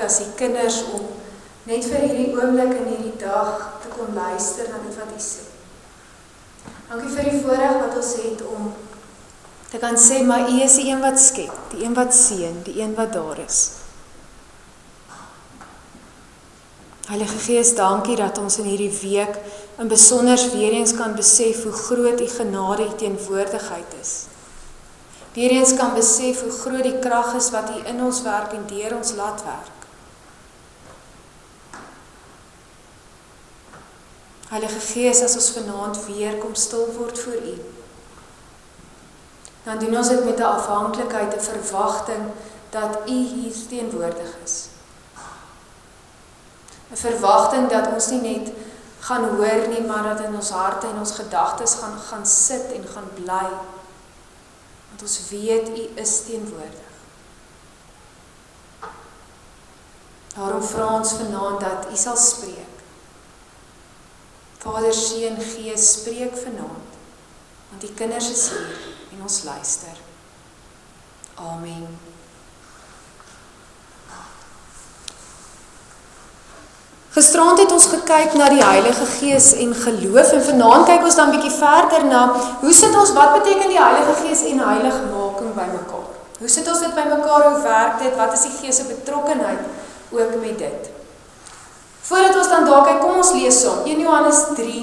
as die kinders om net vir hierdie oomblik in hierdie dag te kon luister na dit wat U sê. Dankie vir die voorreg wat ons het om te kan sê, maar U is die een wat skep, die een wat seën, die een wat daar is. Heilige Gees, dankie dat ons in hierdie week in besonder weer eens kan besef hoe groot U genade, U teenwoordigheid is. Weer eens kan besef hoe groot die krag is wat U in ons werk en deur ons laat werk. Heilige Gees, as ons vanaand weer kom stil word voor U, dan doen ons dit met 'n afhanklikheid, 'n verwagting dat U hier teenwoordig is. 'n Verwagting dat ons nie net gaan hoor nie, maar dat in ons harte en ons gedagtes gaan sit en gaan bly. Want ons weet U is teenwoordig. Daarom vra ons vanaand dat U sal spreek. Vader, Seun, Gees, spreek vanaand, want die kinders is hier en ons luister. Amen. Gisterand het ons gekyk na die Heilige Gees en geloof, en vanaand kyk ons dan bietjie verder na, hoe sit ons, wat beteken die Heilige Gees en heiligmaking by mekaar? Hoe sit ons dit by mekaar, hoe werk dit, wat is die Gees se betrokkenheid ook met dit? Voordat ons dan daar kyk, kom ons lees saam, 1 Johannes 3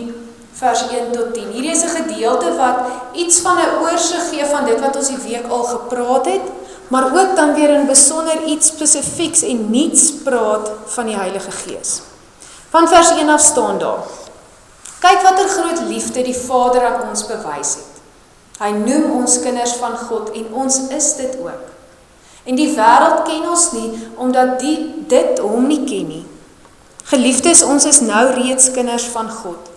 vers 1 tot 10. Hierdie is 'n gedeelte wat iets van 'n oorsig gee van dit wat ons die week al gepraat het, maar ook dan weer in besonder iets spesifieks en niets praat van die Heilige Gees. Van vers 1 af staan daar: Kyk watter groot liefde die Vader aan ons bewys het. Hy noem ons kinders van God en ons is dit ook. En die wêreld ken ons nie omdat dit hom nie ken nie. Geliefdes, ons is nou reeds kinders van God.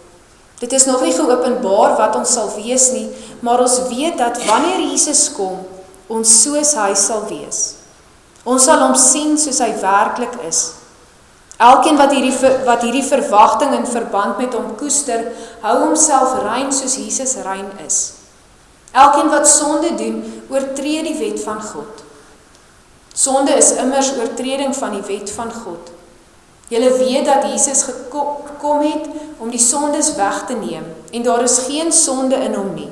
Dit is nog nie geopenbaar wat ons sal wees nie, maar ons weet dat wanneer Jesus kom, ons soos hy sal wees. Ons sal hom sien soos hy werklik is. Elkeen wat hierdie verwagting in verband met hom koester, hou homself rein soos Jesus rein is. Elkeen wat sonde doen, oortree die wet van God. Sonde is immers oortreding van die wet van God. Julle weet dat Jesus gekom het om die sondes weg te neem, en daar is geen sonde in hom nie.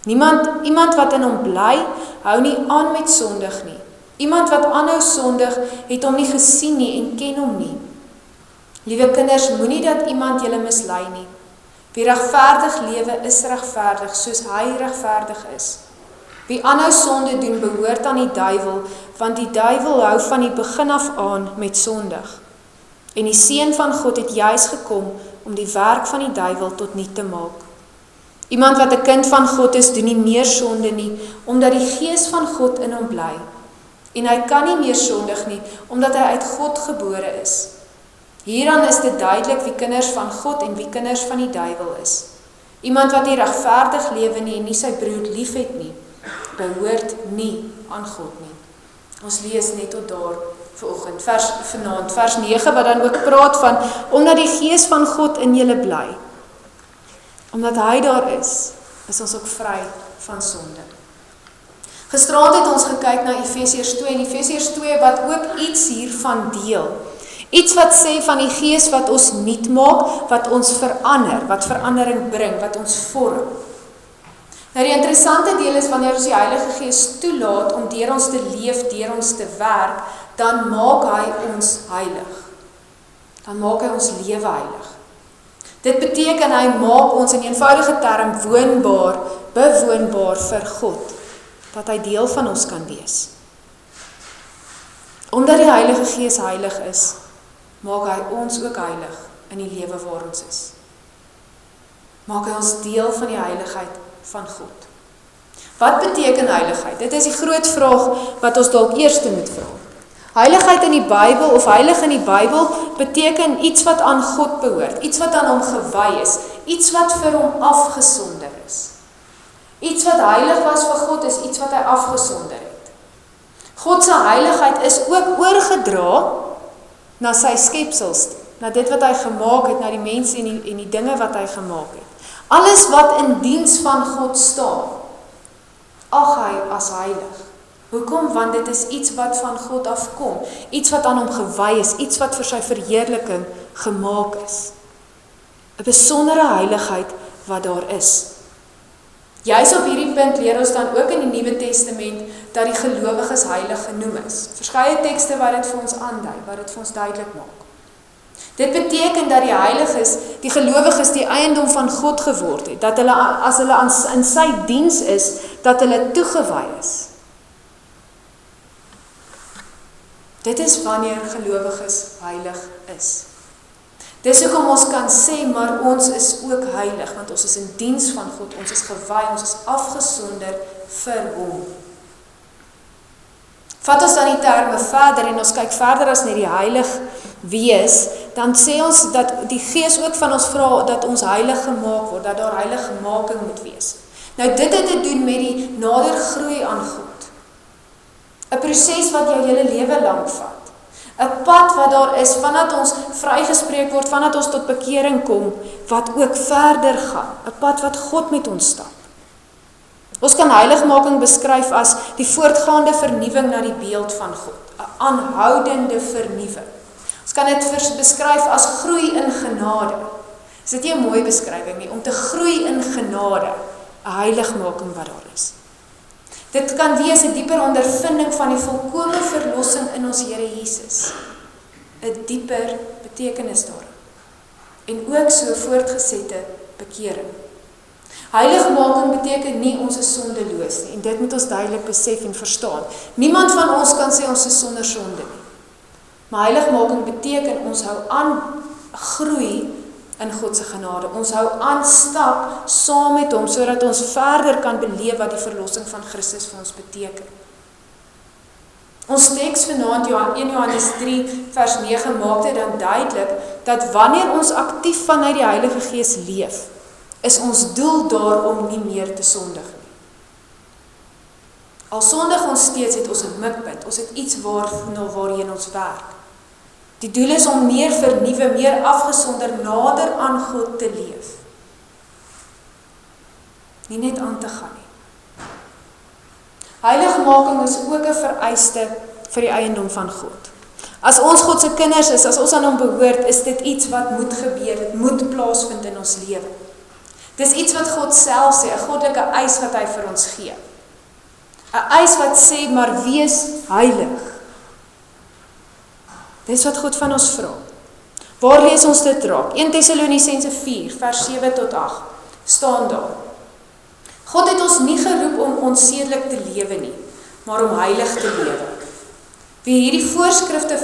Iemand wat in hom bly, hou nie aan met sondig nie. Iemand wat aanhou sondig, het hom nie gesien nie en ken hom nie. Liewe kinders, moenie dat iemand julle mislei nie. Wie regverdig lewe, is regverdig, soos hy regverdig is. Wie aanhou sonde doen, behoort aan die duiwel, want die duiwel hou van die begin af aan met sondig. En die Seun van God het juis gekom om die werk van die duiwel tot niet te maak. Iemand wat 'n kind van God is, doen nie meer sonde nie, omdat die Gees van God in hom bly. En hy kan nie meer sondig nie, omdat hy uit God gebore is. Hieraan is dit duidelik wie kinders van God en wie kinders van die duiwel is. Iemand wat nie regverdig lewe nie en nie sy broer liefhet nie, behoort nie aan God nie. Ons lees net tot daar vanoggend, vanaand, vers 9, wat dan ook praat van, omdat die Gees van God in julle bly. Omdat hy daar is ons ook vry van sonde. Gisterand het ons gekyk na Efesiërs 2, en Efesiërs 2 wat ook iets hiervan deel. Iets wat sê van die Gees wat ons nuut maak, wat ons verander, wat verandering bring, wat ons vorm. Nou die interessante deel is, wanneer ons die Heilige Gees toelaat om deur ons te leef, deur ons te werk, dan maak hy ons heilig. Dan maak hy ons lewe heilig. Dit beteken hy maak ons in eenvoudige term woonbaar, bewoonbaar vir God, dat hy deel van ons kan wees. Omdat die Heilige Gees heilig is, maak hy ons ook heilig in die lewe waar ons is. Maak hy ons deel van die heiligheid van God. Wat beteken heiligheid? Dit is die groot vraag wat ons dalk eers moet vra. Heiligheid in die Bybel, of heilig in die Bybel, beteken iets wat aan God behoort, iets wat aan hom gewy is, iets wat vir hom afgesonder is. Iets wat heilig was vir God is iets wat hy afgesonder het. God se heiligheid is ook oorgedra na sy skepsels, na dit wat hy gemaak het, na die mense en die dinge wat hy gemaak het. Alles wat in diens van God staan, ag hy as heilig. Hoekom? Want dit is iets wat van God afkom, iets wat aan hom gewy is, iets wat vir sy verheerliking gemaak is. 'n Besondere heiligheid wat daar is. Juis op hierdie punt leer ons dan ook in die Nuwe Testament dat die gelowiges heilig genoem is. Verskeie tekste wat dit vir ons aandui, wat dit vir ons duidelik maak. Dit beteken dat die heiliges, die gelowiges, die eiendom van God geword het, dat hulle, as hulle in sy diens is, dat hulle toegewy is. Dit is wanneer gelowiges heilig is. Dis hoekom ons kan sê, maar ons is ook heilig, want ons is in diens van God, ons is gewy, ons is afgesonder vir hom. Vat ons dan die terme verder en ons kyk verder as net die heilig wees, dan sê ons dat die Gees ook van ons vra dat ons heilig gemaak word, dat daar heiligmaking moet wees. Nou dit het te doen met die nader groei aan God. 'n Proses wat jou hele lewe lank vat. 'n Pad wat daar is, vandat ons vrygespreek word, vandat ons tot bekering kom, wat ook verder gaan. 'n Pad wat God met ons stap. Ons kan heiligmaking beskryf as die voortgaande vernuwing na die beeld van God. 'n Aanhoudende vernuwing. Ons kan dit beskryf as groei in genade. Is dit nie 'n mooi beskrywing nie, om te groei in genade, 'n heiligmaking wat daar is. Dit kan wees 'n dieper ondervinding van die volkome verlossing in ons Here Jesus. 'n Dieper betekenis daarin. En ook so voortgesette bekering. Heiligmaking beteken nie ons is sondeloos nie, en dit moet ons duidelik besef en verstaan. Niemand van ons kan sê ons is sonder sonde nie. Maar heiligmaking beteken ons hou aan groei in God se genade. Ons hou aan stap saam met hom, sodat ons verder kan beleef wat die verlossing van Christus vir ons beteken. Ons teks vanaand, 1 Johannes 3 vers 9, maak dit dan duidelik, dat wanneer ons aktief vanuit die Heilige Gees leef, is ons doel daar om nie meer te sondig nie. Al sondig ons steeds, het ons 'n mikpunt, ons het iets waarheen ons werk. Die doel is om meer vernuwe, meer afgesonder, nader aan God te leef. Nie net aan te gaan nie. Heiligmaking is ook 'n vereiste vir die eiendom van God. As ons God se kinders is, as ons aan hom behoort, is dit iets wat moet gebeur, dit moet plaasvind in ons lewe. Dis iets wat God self sê, 'n goddelike eis wat hy vir ons gee. 'n Eis wat sê, maar wees heilig. Dis wat God van ons vra. Waar lees ons dit raak? 1 Tessalonisense 4, vers 7 tot 8, staan daar. God het ons nie geroep om onsedelik te lewe nie, maar om heilig te lewe. Wie hierdie voorskrifte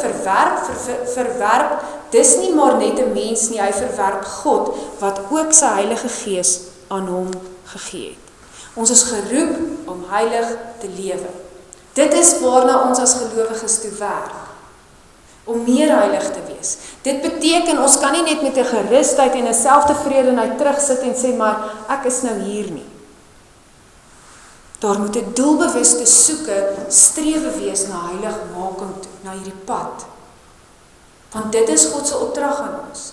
verwerp, dis nie maar net 'n mens nie, hy verwerp God, wat ook sy Heilige Gees aan hom gegee het. Ons is geroep om heilig te lewe. Dit is waarna ons as gelowiges toe werk. Om meer heilig te wees. Dit beteken, ons kan nie net met 'n gerusheid en 'n selftevredenheid terugsit en sê, maar ek is nou hier nie. Daar moet 'n doelbewuste soeke, strewe wees na heiligmaking toe, na hierdie pad. Want dit is God se opdrag aan ons.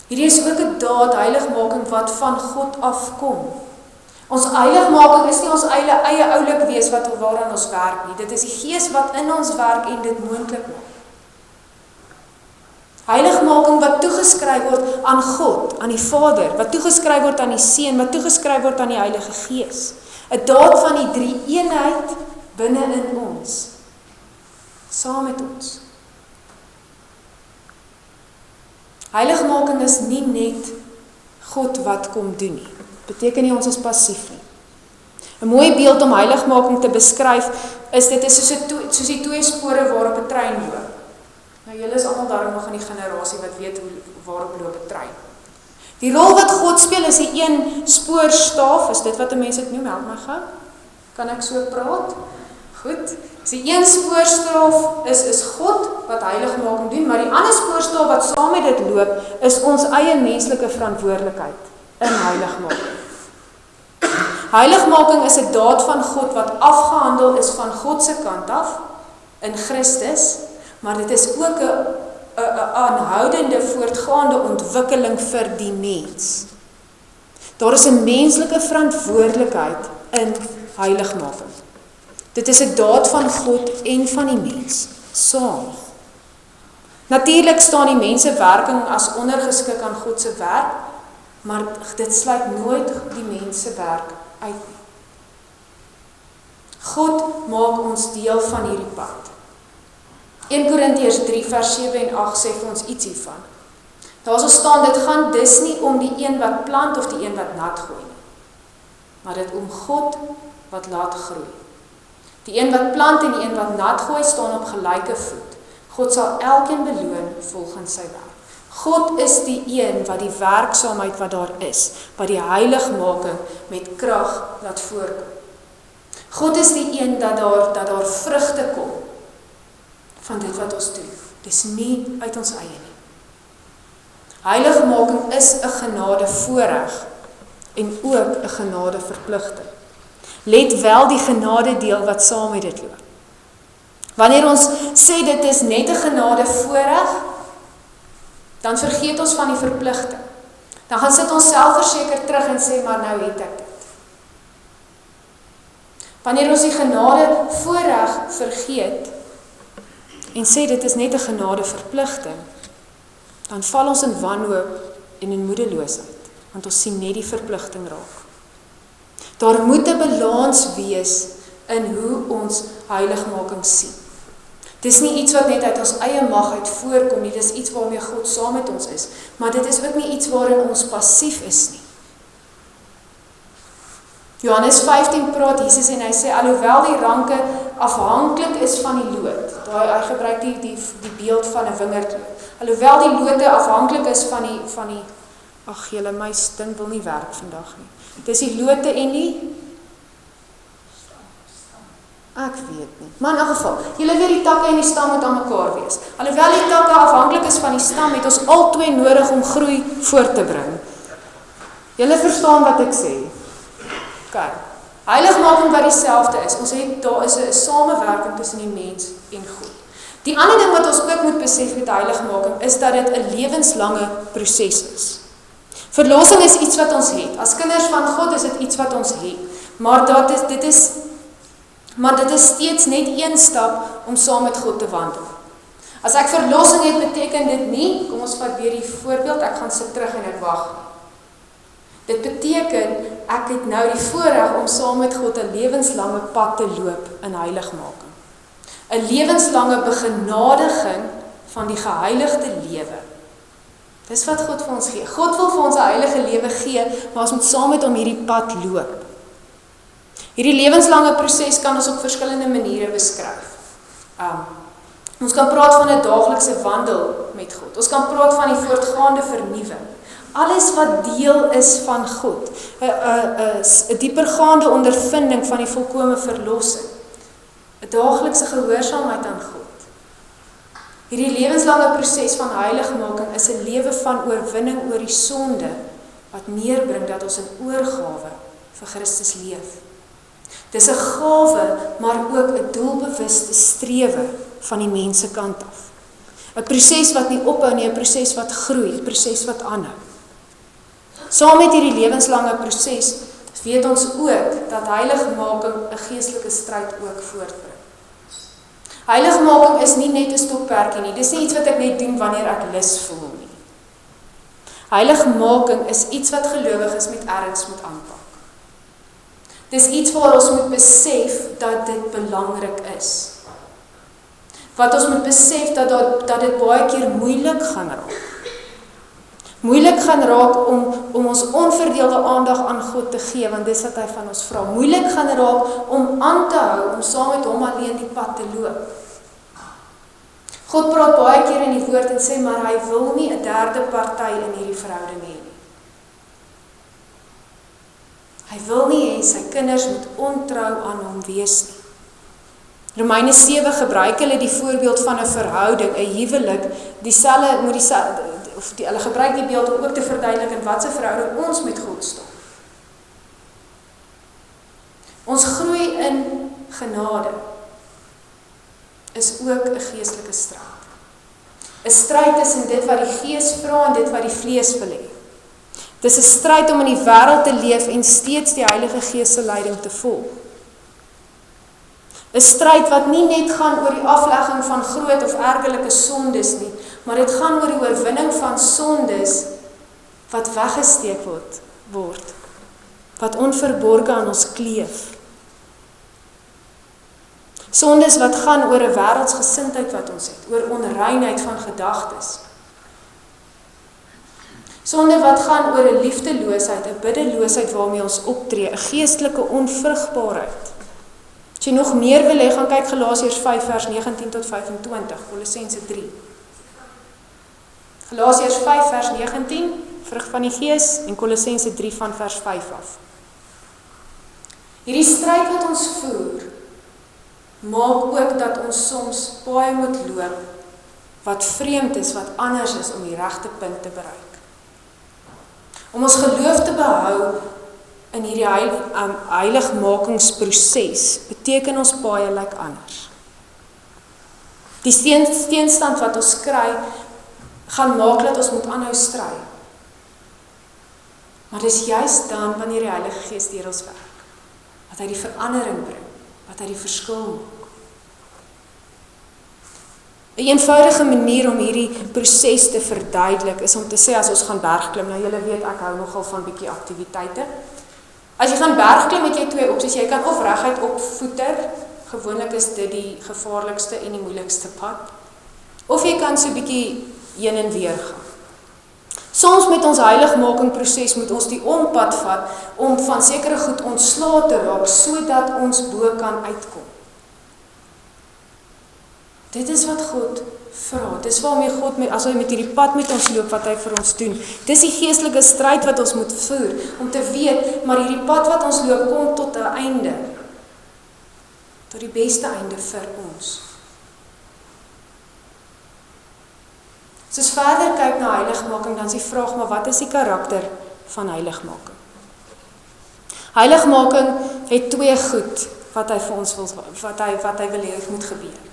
Hierdie is ook 'n daad, heiligmaking, wat van God afkom. Ons heiligmaking is nie ons eie oulik wees waaraan ons werk nie. Dit is die Gees wat in ons werk en dit moontlik maak. Heiligmaking wat toegeskryf word aan God, aan die Vader, wat toegeskryf word aan die Seun, wat toegeskryf word aan die Heilige Gees. 'n Daad van die drie eenheid binne in ons. Saam met ons. Heiligmaking is nie net God wat kom doen nie. Beteken nie ons is passief nie. 'n Mooi beeld om heiligmaking te beskryf is dit is soos die twee spore waarop 'n trein loop. Nou julle is almal daarom nog in die generasie wat weet waarop loop 'n trein. Die rol wat God speel is die een spoorstaaf, is dit wat 'n mens dit noem, help my gou. Kan ek so praat? Goed. Dus die een spoorstaaf is God wat heiligmaking doen, maar die ander spoorstaaf wat saam met dit loop is ons eie menslike verantwoordelikheid in heiligmaking. Heiligmaking is 'n daad van God wat afgehandel is van God se kant af in Christus, maar dit is ook 'n aanhoudende, voortgaande ontwikkeling vir die mens. Daar is 'n menslike verantwoordelikheid in heiligmaking. Dit is 'n daad van God en van die mens, saam. Natuurlik staan die mens se werking as ondergeskik aan God se werk, maar dit sluit nooit die mens se werk uit nie. God maak ons deel van hierdie pad. 1 Korintiërs 3 vers 7 en 8 sê vir ons iets hiervan. Daar sal staan, dit gaan dus nie om die een wat plant of die een wat nat gooi nie, maar dit om God wat laat groei. Die een wat plant en die een wat nat gooi staan op gelyke voet. God sal elkeen beloon volgens sy werk. God is die een wat die werksaamheid wat daar is, wat die heiligmaking met krag laat voorkom. God is die een dat daar vrugte kom van dit wat ons doen. Dis nie uit ons eie nie. Heiligmaking is 'n genade voorreg en ook 'n genade verpligting. Let wel die genade deel wat saam met dit loop. Wanneer ons sê dit is net 'n genade voorreg, dan vergeet ons van die verpligting. Dan gaan sit ons selfverseker terug en sê, maar nou het ek dit. Wanneer ons die genade voorreg vergeet en sê dit is net 'n genade verpligting, dan val ons in wanhoop en in moedeloosheid, want ons sien net die verpligting raak. Daar moet 'n balans wees in hoe ons heiligmaking sien. Dis nie iets wat net uit ons eie mag uit voorkom nie, dis iets waarmee God saam met ons is, maar dit is ook nie iets waarin ons passief is nie. Johannes 15 praat Jesus en hy sê, alhoewel die ranke afhanklik is van die loot, hy gebruik die beeld van 'n wingerdloot, alhoewel die lote afhanklik is van die ag julle, my ding wil nie werk vandag nie. Dis die lote en die ek weet nie. Maar in elk geval, julle weet die takke en die stam moet aan mekaar wees. Alhoewel die takke afhanklik is van die stam, het ons al twee nodig om groei voort te bring. Julle verstaan wat ek sê. OK. Heiligmaking wat dieselfde is. Ons het daar is 'n samewerking tussen die mens en God. Die ander ding wat ons ook moet besef met heiligmaking is dat dit 'n lewenslange proses is. Verlossing is iets wat ons het. As kinders van God is dit iets wat ons het. Maar dit is steeds net een stap om saam met God te wandel. As ek verlossing het, beteken dit nie, kom ons vat weer die voorbeeld, ek gaan sit terug en ek wag. Dit beteken, ek het nou die voorreg om saam met God 'n lewenslange pad te loop in heiligmaking. 'n lewenslange begenadiging van die geheiligde lewe. Dis wat God vir ons gee. God wil vir ons 'n heilige lewe gee, maar ons moet saam met hom hierdie pad loop. Hierdie lewenslange proses kan ons op verskillende maniere beskryf. Ons kan praat van 'n daaglikse wandel met God. Ons kan praat van die voortgaande vernuwing. Alles wat deel is van God. 'n diepergaande ondervinding van die volkomme verlossing. 'n daaglikse gehoorsaamheid aan God. Hierdie lewenslange proses van heiligmaking is 'n lewe van oorwinning oor die sonde wat neerbring dat ons in oorgawe vir Christus leef. Dis 'n gawe, maar ook 'n doelbewuste strewe van die mens se kant af. 'n proses wat nie ophou nie, 'n proses wat groei, 'n proses wat aanhou. Saam met hierdie lewenslange proses weet ons ook dat heiligmaking 'n geestelike stryd ook voortbring. Heiligmaking is nie net 'n stokperdjie nie, dis nie iets wat ek net doen wanneer ek lus voel nie. Heiligmaking is iets wat gelowiges met erns moet aanpak. Dis iets waar ons moet besef dat dit belangrik is. Wat ons moet besef dat dit baie keer moeilik gaan raak. Moeilik gaan raak om ons onverdeelde aandag aan God te gee, want dis wat hy van ons vra. Moeilik gaan raak om aan te hou, om saam met hom alleen die pad te loop. God praat baie keer in die woord en sê, maar hy wil nie 'n derde party in hierdie verhouding hê nie. Hy wil nie hê sy kinders moet ontrou aan hom wees nie. Romeine 7 gebruik hulle die voorbeeld van 'n verhouding, 'n huwelik, hulle gebruik die beeld om ook te verduidelik in wat se verhouding ons met God staan. Ons groei in genade is ook 'n geestelike stryd. 'n Stryd tussen dit wat die Gees vra en dit wat die vlees wil hê. Dis 'n stryd om in die wêreld te leef en steeds die Heilige Gees se leiding te volg. 'n stryd wat nie net gaan oor die aflegging van groot of ergelike sondes nie, maar dit gaan oor die oorwinning van sondes wat weggesteek word, wat onverborge aan ons kleef. Sondes wat gaan oor 'n wêreldsgesindheid wat ons het, oor onreinheid van gedagtes. Sonde wat gaan oor 'n liefdeloosheid, 'n biddeloosheid waarmee ons optree, 'n geestelike onvrugbaarheid. As jy nog meer wil hê, gaan kyk Galasiërs 5 vers 19 tot 25, Kolossense 3. Galasiërs 5 vers 19, vrug van die Gees, en Kolossense 3 van vers 5 af. Hierdie stryd wat ons voer, maak ook dat ons soms paaie moet loop wat vreemd is, wat anders is om die regte punt te bereik. Om ons geloof te behou in hierdie heiligmakingsproses beteken ons paaie lyk anders. Die teenstand wat ons kry gaan maak dat ons moet aanhou stry. Maar dis juist dan wanneer die Heilige Gees deur ons werk, wat hy die verandering bring, wat hy die verskil maak. 'n eenvoudige manier om hierdie proses te verduidelik is om te sê as ons gaan bergklim. Nou julle weet ek hou nogal van bietjie aktiwiteite. As jy gaan bergklim het jy twee opsies. Jy kan of reguit op voeter, gewoonlik is dit die gevaarlikste en die moeilikste pad. Of jy kan so bietjie heen en weer gaan. Soms met ons heiligmakingproses moet ons die ompad vat om van sekere goed ontslae te raak sodat ons bo kan uitkom. Dit is wat God vra. Dis waarmee God as hy met hierdie pad met ons loop wat hy vir ons doen. Dis die geestelike stryd wat ons moet voer om te weet, maar hierdie pad wat ons loop kom tot 'n einde. Tot die beste einde vir ons. As ons verder kyk na heiligmaking, dan is die vraag, maar wat is die karakter van heiligmaking? Heiligmaking het twee goed wat hy vir ons wil, wat hy wil hê moet gebeur.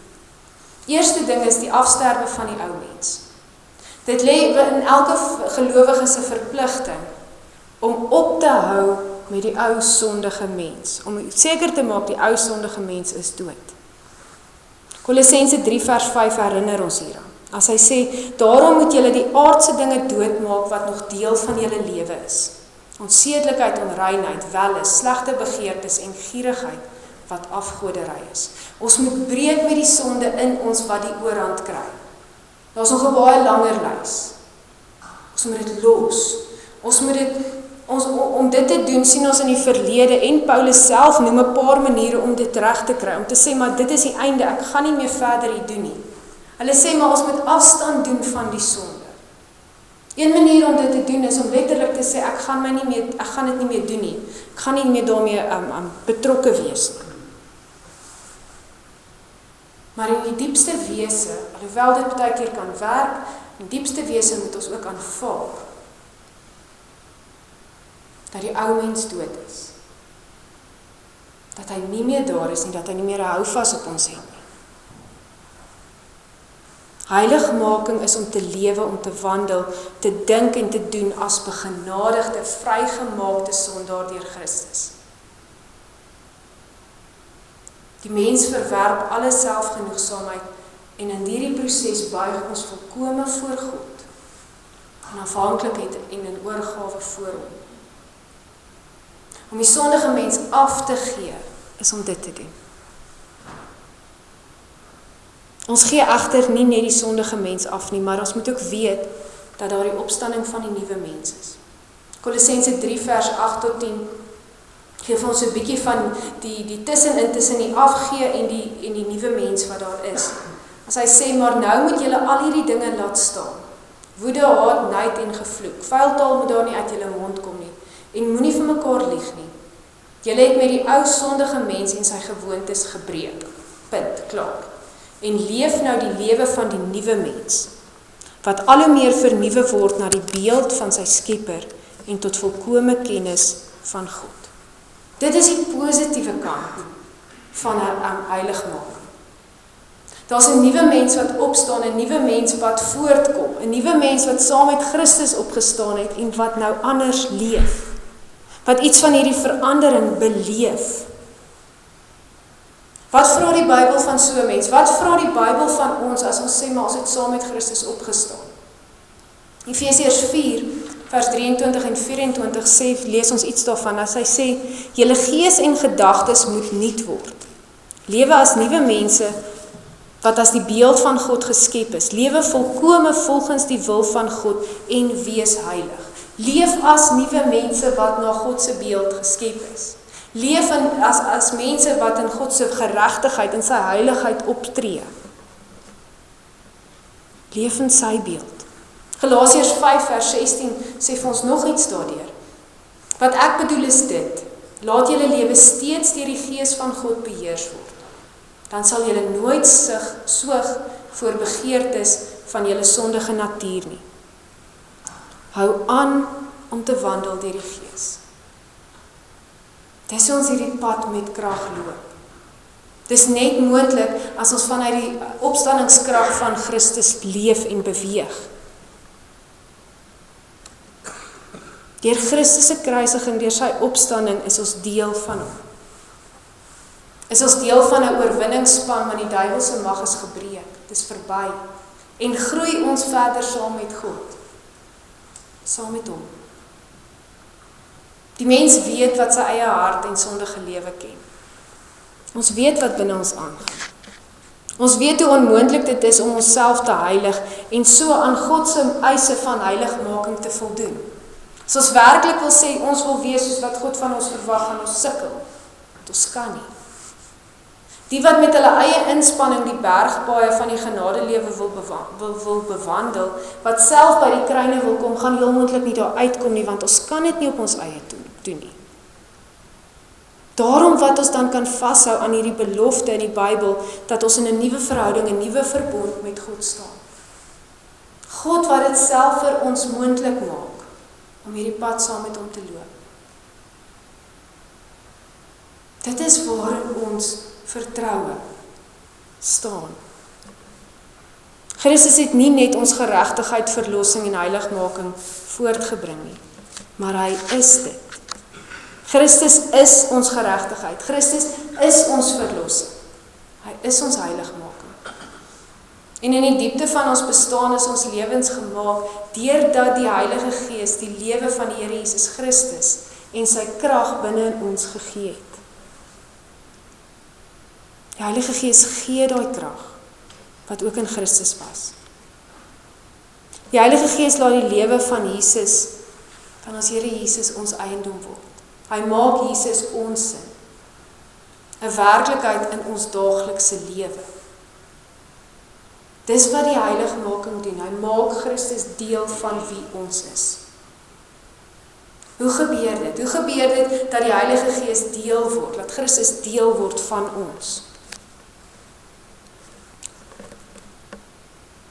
Eerste ding is die afsterwe van die ou mens. Dit lê in elke gelowige se verpligting om op te hou met die ou sondige mens, om seker te maak die ou sondige mens is dood. Kolossense 3 vers 5 herinner ons hieraan. As hy sê, daarom moet julle die aardse dinge doodmaak wat nog deel van julle lewe is. Onsedelikheid, onreinheid, welis, slegte begeertes en gierigheid wat afgoderry is. Ons moet breek met die sonde in ons wat die oorhand kry. Daar's nog 'n baie langer lys. Ons moet dit los. Om dit te doen sien ons in die verlede en Paulus self noem 'n paar maniere om dit reg te kry. Om te sê, maar dit is die einde, ek gaan nie meer verder hier doen nie. Hulle sê, maar ons moet afstand doen van die sonde. Een manier om dit te doen is om letterlik te sê, ek gaan dit nie meer doen nie. Ek gaan nie meer daarmee betrokke wees nie. Maar in die diepste wese, alhoewel dit baie keer kan werk, in die diepste wese moet ons ook aanvaar dat die ou mens dood is. Dat hy nie meer daar is nie, dat hy nie meer 'n houvas op ons het nie. Heiligmaking is om te lewe, om te wandel, te dink en te doen as begenadigde, vrygemaakte sondaar deur Christus. Die mens verwerp alle selfgenoegsaamheid en in hierdie proses buig ons volkome voor God, in afhanklikheid en in oorgawe voor hom. Om die sondige mens af te gee, is om dit te doen. Ons gee egter nie net die sondige mens af nie, maar ons moet ook weet dat daar die opstanding van die nuwe mens is. Kolossense 3 vers 8 tot 10 geef ons 'n bietjie van die tussen die afgee en die nuwe mens wat daar is. As hy sê, maar nou moet julle al hierdie dinge laat staan. Woede, haat, nait en gevloek. Vuil taal moet daar nie uit julle mond kom nie. En moenie vir mekaar lieg nie. Julle het met die ou sondige mens en sy gewoontes gebreek. Punt, klaar. En leef nou die lewe van die nuwe mens, wat al hoe meer vernuwe word na die beeld van sy Skepper en tot volkome kennis van God. Dit is die positiewe kant van 'n heiligmaking. Daar's 'n nuwe mens wat opstaan, 'n nuwe mens wat voortkom, 'n nuwe mens wat saam met Christus opgestaan het en wat nou anders leef. Wat iets van hierdie verandering beleef. Wat vra die Bybel van so 'n mens? Wat vra die Bybel van ons as ons sê maar ons het saam met Christus opgestaan? Efesiërs 4 vers 23 en 24 sê, lees ons iets daarvan, as hy sê, julle gees en gedagtes moet nuut word. Lewe as nuwe mense, wat as die beeld van God geskep is. Lewe volkome volgens die wil van God en wees heilig. Leef as nuwe mense wat na God se beeld geskep is. Leef as mense wat in God se geregtigheid en sy heiligheid optree. Leef in sy beeld. Galasiërs 5 vers 16 sê vir ons nog iets daardeur. Wat ek bedoel is dit, laat julle lewe steeds deur die Gees van God beheers word. Dan sal julle nooit soeg voor begeertes van julle sondige natuur nie. Hou aan om te wandel deur die Gees. Dis ons hierdie pad met krag loop. Dis net moontlik as ons vanuit die opstandingskrag van Christus leef en beweeg. Deur Christus se kruisiging, deur sy opstanding, is ons deel van hom. Is ons deel van 'n oorwinningsspan, want die duiwel se mag is gebreek. Dis verby. En groei ons verder saam met God. Saam met hom. Die mens weet wat sy eie hart en sondige lewe ken. Ons weet wat binne ons aangaan. Ons weet hoe onmoontlik dit is om onsself te heilig en so aan God se eise van heiligmaking te voldoen. As ons werklik wil sê, ons wil wees soos wat God van ons verwag, gaan ons sukkel. Want ons kan nie. Die wat met hulle eie inspanning die bergpaaie van die genadelewe wil bewandel, wat self by die kruine wil kom, gaan heel moontlik nie daar uitkom nie, want ons kan dit nie op ons eie doen nie. Daarom wat ons dan kan vashou aan hierdie belofte in die Bybel, dat ons in 'n nuwe verhouding, 'n nuwe verbond met God staan. God wat dit self vir ons moontlik maak, om hierdie pad saam met hom te loop. Dit is waarin ons vertroue staan. Christus het nie net ons geregtigheid, verlossing en heiligmaking voortgebring nie, maar hy is dit. Christus is ons geregtigheid. Christus is ons verlossing. Hy is ons heiligmaking. En in die diepte van ons bestaan is ons lewens gemaak deurdat die Heilige Gees die lewe van die Here Jesus Christus en sy krag binne in ons gegee het. Die Heilige Gees gee daai krag wat ook in Christus was. Die Heilige Gees laat die lewe van Jesus, van ons Here Jesus, ons eiendom word. Hy maak Jesus ons sin, 'n werklikheid in ons daaglikse lewe. Dis wat die heiligmaking doen. Hy maak Christus deel van wie ons is. Hoe gebeur dit? Hoe gebeur dit dat die Heilige Gees deel word, dat Christus deel word van ons?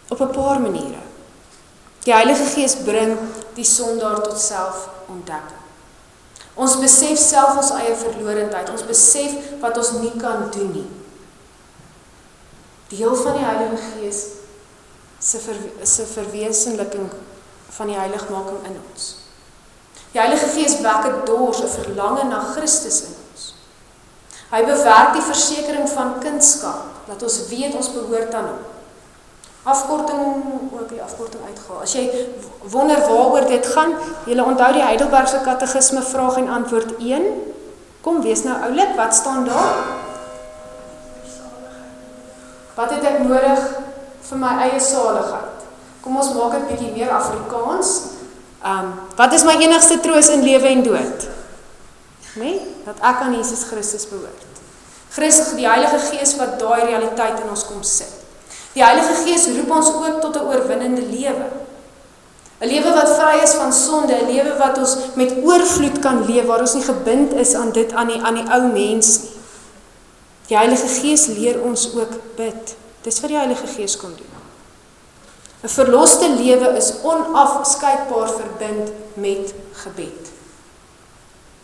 Op 'n paar maniere. Die Heilige Gees bring die sondaar tot selfontdekking. Ons besef self ons eie verlorendheid. Ons besef wat ons nie kan doen nie. Deel van die Heilige Gees se verwesenliking van die heiligmaking in ons. Die Heilige Gees wek 'n dors, 'n verlange na Christus in ons. Hy bewerk die versekering van kindskap, dat ons weet ons behoort aan hom. Afkorting, ook die afkorting uitgehaal. As jy wonder waaroor dit gaan, julle onthou die Heidelbergse Katekisme vraag en antwoord 1. Kom, wees nou oulik, wat staan daar? Wat het ek nodig vir my eie saligheid? Kom ons maak dit bietjie meer Afrikaans. Wat is my enigste troos in lewe en dood? Nee, dat ek aan Jesus Christus behoort. Christus, die Heilige Gees wat daai realiteit in ons kom sit. Die Heilige Gees roep ons ook tot 'n oorwinnende lewe. 'n Lewe wat vry is van sonde, 'n lewe wat ons met oorvloed kan leef, waar ons nie gebind is aan dit aan die ou mens nie. Die Heilige Gees leer ons ook bid. Dis wat die Heilige Gees kom doen. 'n Verloste lewe is onafskeidbaar verbind met gebed.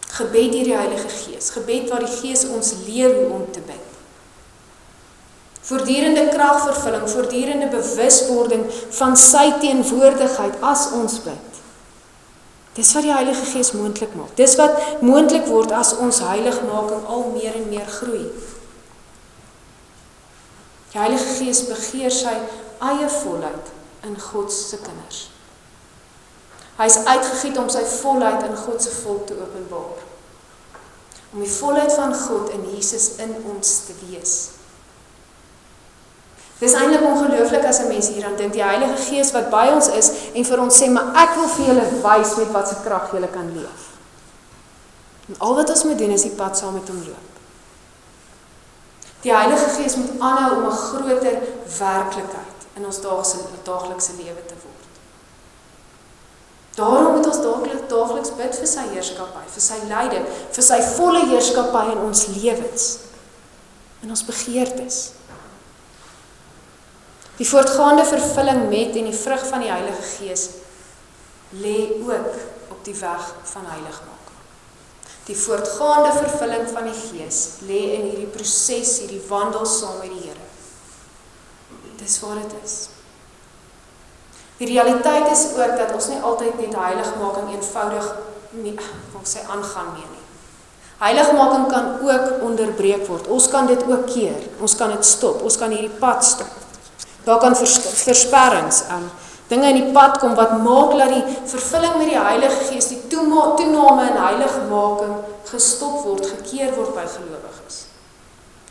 Gebed deur die Heilige Gees. Gebed waar die Gees ons leer hoe om te bid. Voortdurende kragvervulling, voortdurende bewuswording van sy teenwoordigheid as ons bid. Dis wat die Heilige Gees moontlik maak. Dis wat moontlik word as ons heiligmaking al meer en meer groei. Die Heilige Gees begeer sy eie volheid in God se kinders. Hy is uitgegiet om sy volheid in God se volk te openbaar. Om die volheid van God in Jesus in ons te wees. Dis eintlik ongelooflik as 'n mens hieraan dink, die Heilige Gees wat by ons is en vir ons sê, maar ek wil vir julle wys met wat se krag julle kan leef. En al wat ons moet doen is die pad saam met hom loop. Die Heilige Gees moet aanhou om 'n groter werklikheid in ons daaglikse lewe te word. Daarom moet ons daagliks bid vir sy heerskappy, vir sy leiding, vir sy volle heerskappy in ons lewens, in ons begeertes. Die voortgaande vervulling met en die vrug van die Heilige Gees lê ook op die weg van heiligmaking. Die voortgaande vervulling van die Gees lê in hierdie proses, hierdie wandel saam met die Here. Dis wat dit is. Die realiteit is ook dat ons nie altyd net heiligmaking eenvoudig aangaan mee nie. Heiligmaking kan ook onderbreek word. Ons kan dit ook keer. Ons kan dit stop. Ons kan hierdie pad stop. Daar kan versperrings, dinge in die pad kom wat maak dat die vervulling met die Heilige Gees, die toename in heiligmaking gestop word, gekeer word by gelowiges.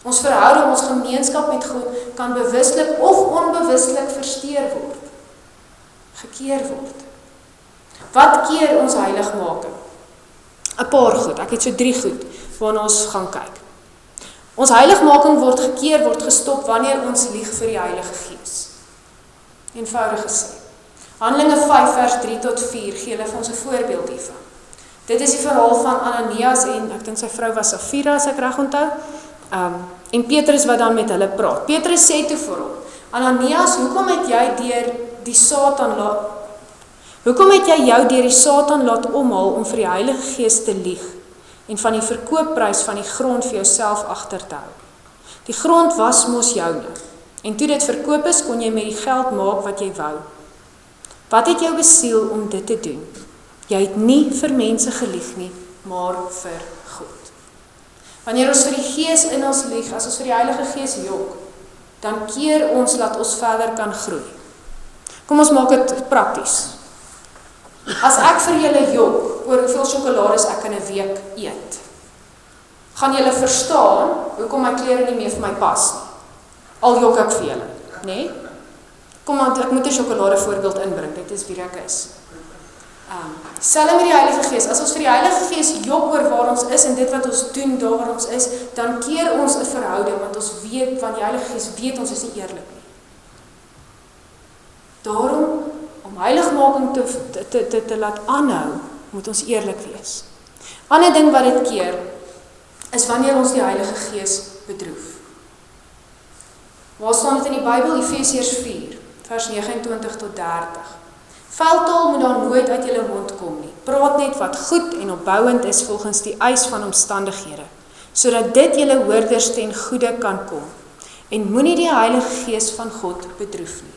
Ons verhouding, ons gemeenskap met God kan bewuslik of onbewuslik versteur word, gekeer word. Wat keer ons heiligmaking? 'n Paar goed, ek het so 3 goed waarna ons gaan kyk. Ons heiligmaking word gekeer, word gestop wanneer ons lieg vir die Heilige Gees. Eenvoudig gesê. Handelinge 5 vers 3 tot 4 gee hulle vir ons 'n voorbeeld hiervan. Dit is die verhaal van Ananias en ek dink sy vrou was Safira as ek reg onthou. En Petrus wat dan met hulle praat. Petrus sê toe vir hom: Ananias, hoekom het jy jou deur die Satan laat omhaal om vir die Heilige Gees te lieg en van die verkoopprys van die grond vir jouself agter te hou? Die grond was mos joune, en toe dit verkoop is, kon jy met die geld maak wat jy wou. Wat het jou besiel om dit te doen? Jy het nie vir mense gelieg nie, maar vir God. Wanneer ons vir die Gees in ons lieg, as ons vir die Heilige Gees jok, dan keer ons dat ons verder kan groei. Kom ons maak dit prakties. As ek vir julle jok oor hoeveel sjokolades ek in 'n week eet, gaan julle verstaan hoekom my klere nie meer vir my pas nie. Al jok ek vir julle, nê? Kom aan, ek moet 'n sjokolade voorbeeld inbring, dit is wie ek is. Selfs met die Heilige Gees, as ons vir die Heilige Gees jok oor waar ons is en dit wat ons doen daar waar ons is, dan keer ons 'n verhouding, want ons weet, want die Heilige Gees weet ons is nie eerlik nie. Daarom, om heiligmaking te laat aanhou, moet ons eerlik wees. Ander ding wat dit keer, is wanneer ons die Heilige Gees bedroef. Waar staan dit in die Bybel? Efesiërs 4, vers 29 tot 30. Vuiltaal moet daar nooit uit julle mond kom nie. Praat net wat goed en opbouend is volgens die eis van omstandighede, sodat dit julle hoorders ten goeie kan kom. En moenie die Heilige Gees van God bedroef nie,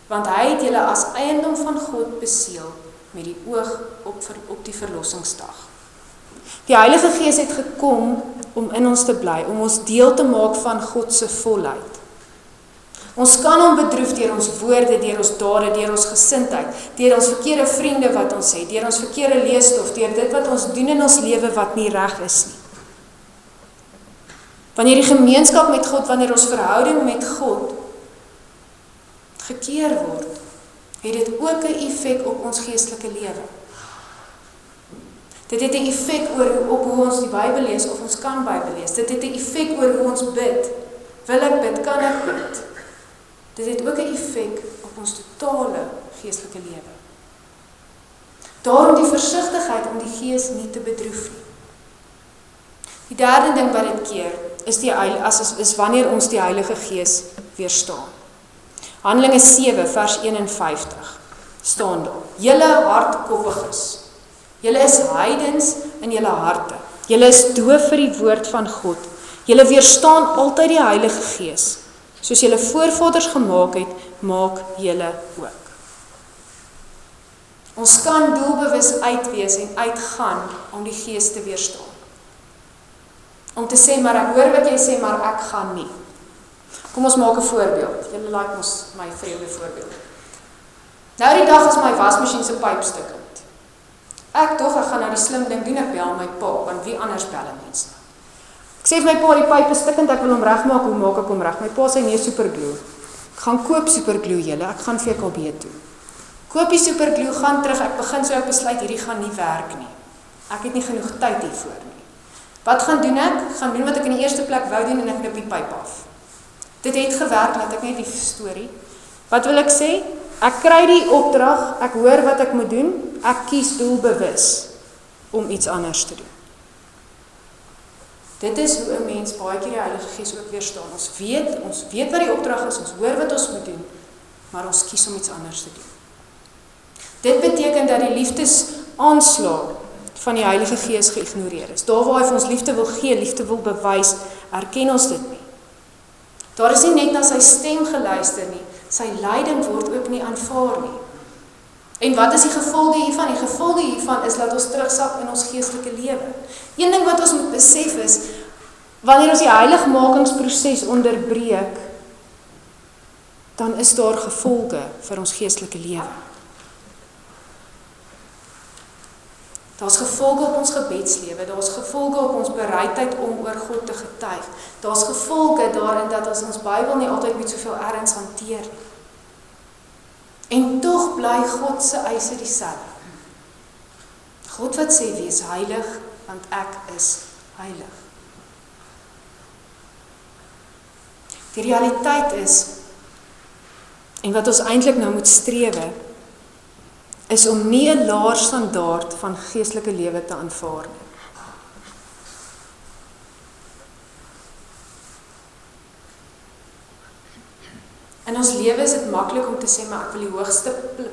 want hy het julle as eiendom van God beseël met die oog op die verlossingsdag. Die Heilige Gees het gekom om in ons te bly, om ons deel te maak van God se volheid. Ons kan hom bedroef deur ons woorde, deur ons dade, deur ons gesindheid, deur ons verkeerde vriende wat ons het, deur ons verkeerde leesstof, deur dit wat ons doen in ons lewe wat nie reg is nie. Wanneer die gemeenskap met God, wanneer ons verhouding met God gekeer word, het dit ook 'n effek op ons geestelike lewe. Dit het 'n effek op hoe ons die Bybel lees of ons kan Bybel lees. Dit het 'n effek oor hoe ons bid. Wil ek bid? Kan ek bid? Dit het ook 'n effek op ons totale geestelike lewe. Daarom die versigtigheid om die Gees nie te bedroef nie. Die derde ding wat dit keer, is wanneer ons die Heilige Gees weerstaan. Handelinge 7 vers 51 staan daar: Julle hardkoppiges, julle is heidens in julle harte. Julle is doof vir die woord van God. Julle weerstaan altyd die Heilige Gees. Soos julle voorvaders gemaak het, maak julle ook. Ons kan doelbewus uitwees en uitgaan om die Gees te weerstaan. Om te sê, maar ek hoor wat jy sê, maar ek gaan nie. Kom ons maak 'n voorbeeld. Julle like ons my vreemde voorbeeld. Nou die dag is my wasmasjien se pyp stukkend. Ek gaan nou die slim ding doen, ek bel my pa, want wie anders bel 'n mens nou? Ek sê vir my pa, die pyp is stukkend, ek wil hom regmaak, hoe maak ek hom reg? My pa sê nee, superglue. Ek gaan koop superglue julle, ek gaan VKB toe. Koop die superglue, gaan terug, ek begin so ek besluit hierdie gaan nie werk nie. Ek het nie genoeg tyd hiervoor nie. Wat gaan doen ek? Ek gaan doen wat ek in die eerste plek wou doen en ek knip die pyp af. Dit het gewerk, laat ek net die storie. Wat wil ek sê? Ek kry die opdrag, ek hoor wat ek moet doen, ek kies doelbewus om iets anders te doen. Dit is hoe 'n mens baie keer die Heilige Gees ook weerstaan. Ons weet wat die opdrag is, ons hoor wat ons moet doen, maar ons kies om iets anders te doen. Dit beteken dat die liefdesaanslag van die Heilige Gees geïgnoreer is. Daar waar hy vir ons liefde wil gee, liefde wil bewys, erken ons dit nie. Daar is nie net na sy stem geluister nie, sy leiding word ook nie aanvaar nie. En wat is die gevolge hiervan? Die gevolge hiervan is dat ons terugsak in ons geestelike lewe. Een ding wat ons moet besef is, wanneer ons die heiligmakingsproses onderbreek, dan is daar gevolge vir ons geestelike lewe. Daar's gevolge op ons gebedslewe, daar's gevolge op ons bereidheid om oor God te getuig. Daar's gevolge daarin dat ons Bybel nie altyd met soveel erns hanteer nie. En tog bly God se eise dieselfde. God wat sê wees heilig, want ek is heilig. Die realiteit is, en wat ons eintlik nou moet strewe, is om nie 'n laer standaard van geestelike lewe te aanvaar nie. In ons lewe is dit maklik om te sê, maar ek wil die hoogste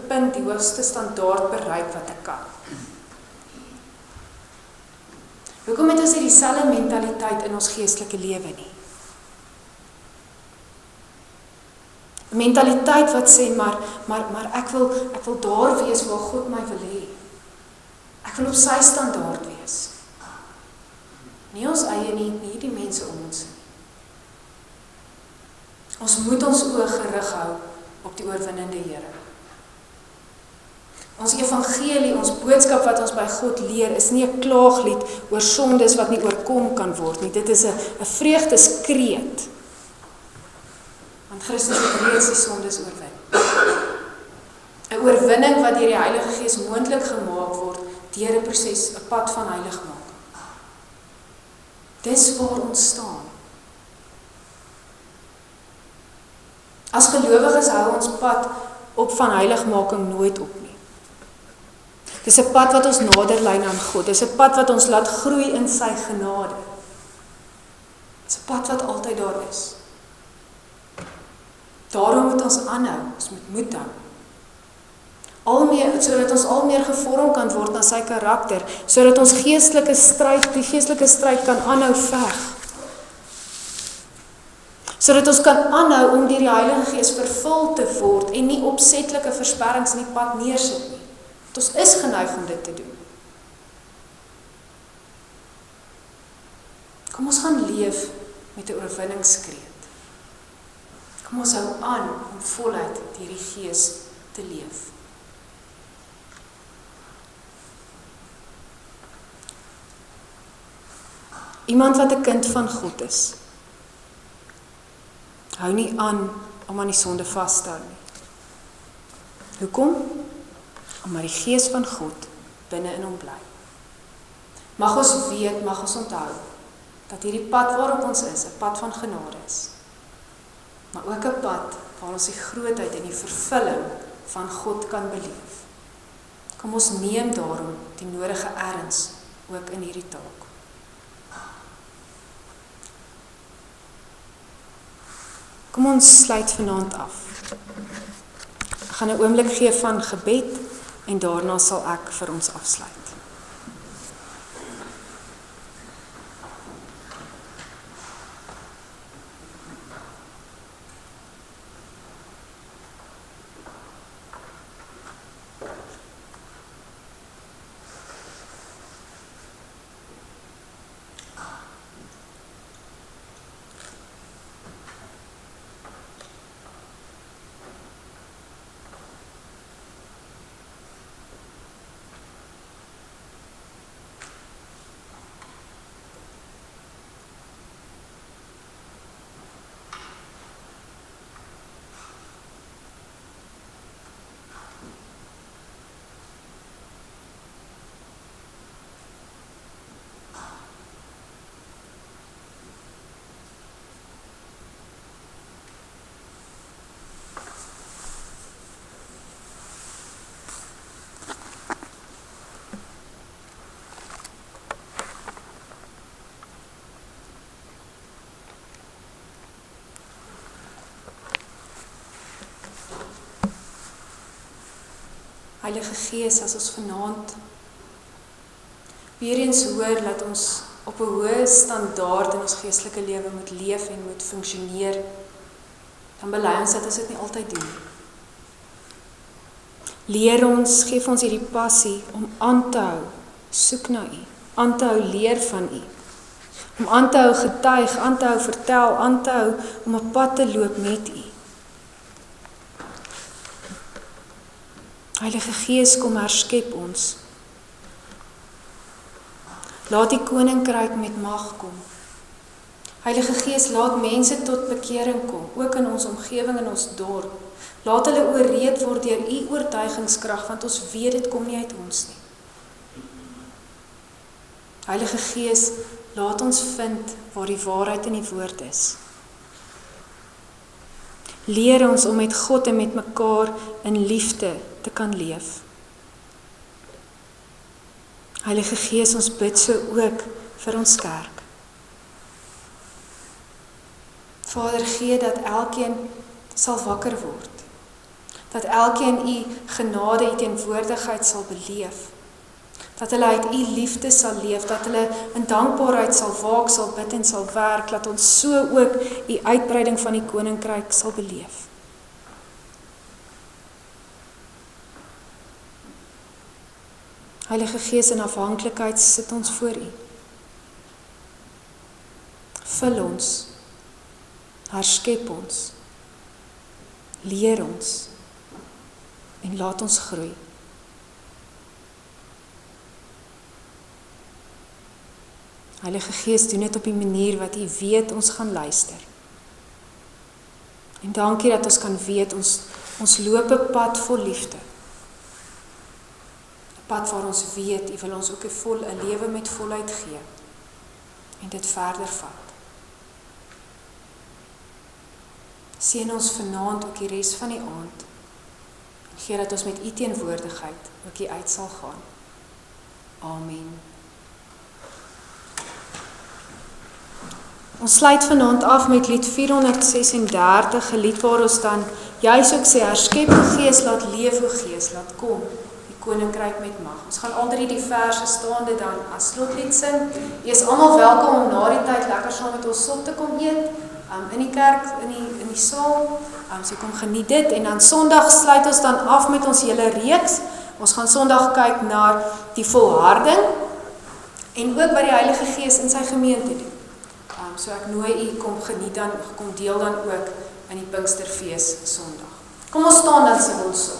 punt, die hoogste standaard bereik wat ek kan. Hoekom het ons nie dieselfde mentaliteit in ons geestelike lewe nie? 'n Mentaliteit wat sê, maar ek wil daar wees waar God my wil hê. Ek wil op sy standaard wees. Nie ons eie nie die mense om ons nie. Ons moet ons oë gerig hou op die oorwinnende Here. Ons evangelie, ons boodskap wat ons by God leer, is nie 'n klaaglied oor sondes wat nie oorkom kan word nie. Dit is 'n vreugdeskreet. Want Christus het reeds die sondes oorwin. 'n Oorwinning wat deur die Heilige Gees moontlik gemaak word deur 'n proses, 'n pad van heiligmaking. Dis waar ons staan. As gelowiges hou ons pad op van heiligmaking nooit op nie. Dis 'n pad wat ons nader lei aan God. Dis 'n pad wat ons laat groei in sy genade. Dis 'n pad wat altyd daar is. Daarom moet ons aanhou, ons moet moed hou. Sodat ons al meer gevorm kan word na sy karakter, sodat ons die geestelike stryd kan aanhou veg. Sodat ons kan aanhou om deur die Heilige Gees vervul te word en nie opsetlike versperrings in die pad neersit nie. Want ons is geneig om dit te doen. Kom ons gaan leef met 'n oorwinningskreet. Kom ons hou aan om voluit deur die Gees te leef. Iemand wat 'n kind van God is, hou nie aan om aan die sonde vas te hou nie. Hoekom? Omdat die Gees van God binne in hom bly. Mag ons weet, mag ons onthou, dat hierdie pad waarop ons is, 'n pad van genade is. Maar ook 'n pad waar ons die grootheid en die vervulling van God kan beleef. Kom ons neem daarom die nodige erns ook in hierdie taak. Kom ons sluit vanaand af. Ek gaan 'n oomblik gee van gebed en daarna sal ek vir ons afsluit. Heilige Gees, as ons vanaand weer eens hoor dat ons op 'n hoë standaard in ons geestelike lewe moet leef en moet funksioneer, dan bely ons dat ons dit nie altyd doen. Leer ons, geef ons hierdie passie om aan te hou, soek na U, aan te hou leer van U, om aan te hou getuig, aan te hou vertel, aan te hou om 'n pad te loop met U. Heilige Gees, kom herskep ons. Laat die koninkryk met mag kom. Heilige Gees, laat mense tot bekering kom, ook in ons omgewing, in ons dorp. Laat hulle oorreed word deur U oortuigingskrag, want ons weet dit kom nie uit ons nie. Heilige Gees, laat ons vind waar die waarheid in die woord is. Leer ons om met God en met mekaar in liefde te kan leef. Heilige Gees, ons bid so ook vir ons kerk. Vader, gee dat elkeen sal wakker word. Dat elkeen U genade, U teenwoordigheid sal beleef. Dat hulle uit U liefde sal leef, dat hulle in dankbaarheid sal waak, sal bid en sal werk, dat ons so ook U uitbreiding van die koninkryk sal beleef. Heilige Gees, in afhanklikheid sit ons voor U. Vul ons, herskep ons, leer ons en laat ons groei. Heilige Gees, doen dit op die manier wat U weet ons gaan luister. En dankie dat ons kan weet, ons loop 'n pad vol liefde. 'n Pad waar ons weet, U wil ons ook 'n lewe met volheid gee. En dit verder vat. Seën ons vanaand ook die res van die aand. En gee dat ons met U teenwoordigheid ook hier uit sal gaan. Amen. Ons sluit vanaand af met lied 436, 'n lied waar ons dan juis ook sê, herskep o Gees, laat leef o Gees, laat kom, die koninkryk met mag. Ons gaan al die verse staande dan as slotlied sing. Jy is almal welkom om na die tyd lekker saam met ons sop te kom eet, in die kerk, in die saal, so kom geniet dit, en dan Sondag sluit ons dan af met ons hele reeks. Ons gaan Sondag kyk na die volharding, en ook wat die Heilige Gees in sy gemeente doen. So ek nooi U, kom geniet dan, kom deel dan ook in die Pinksterfees Sondag. Kom ons staan dan sing ons so.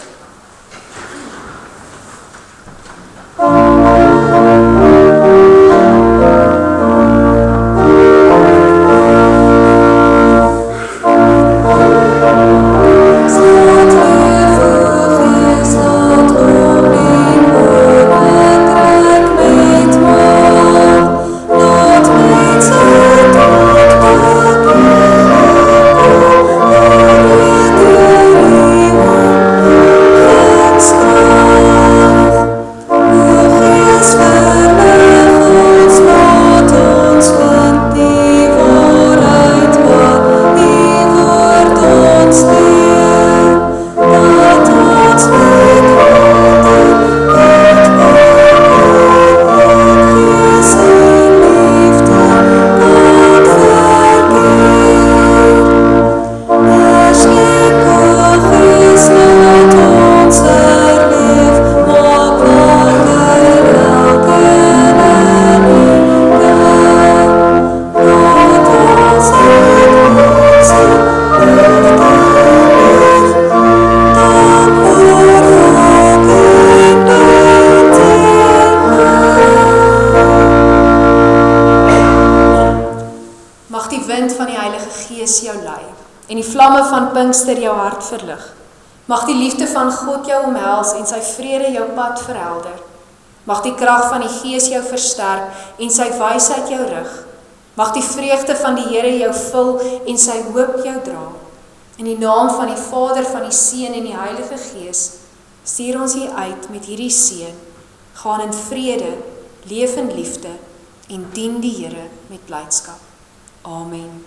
Pinkster jou hart verlig. Mag die liefde van God jou omhels en sy vrede jou pad verhelder. Mag die krag van die Gees jou versterk en sy wysheid jou rig. Mag die vreugde van die Here jou vul en sy hoop jou dra. In die naam van die Vader, van die Seun en die Heilige Gees, stuur ons hier uit met hierdie seën. Gaan in vrede, leef in liefde en dien die Here met blydskap. Amen.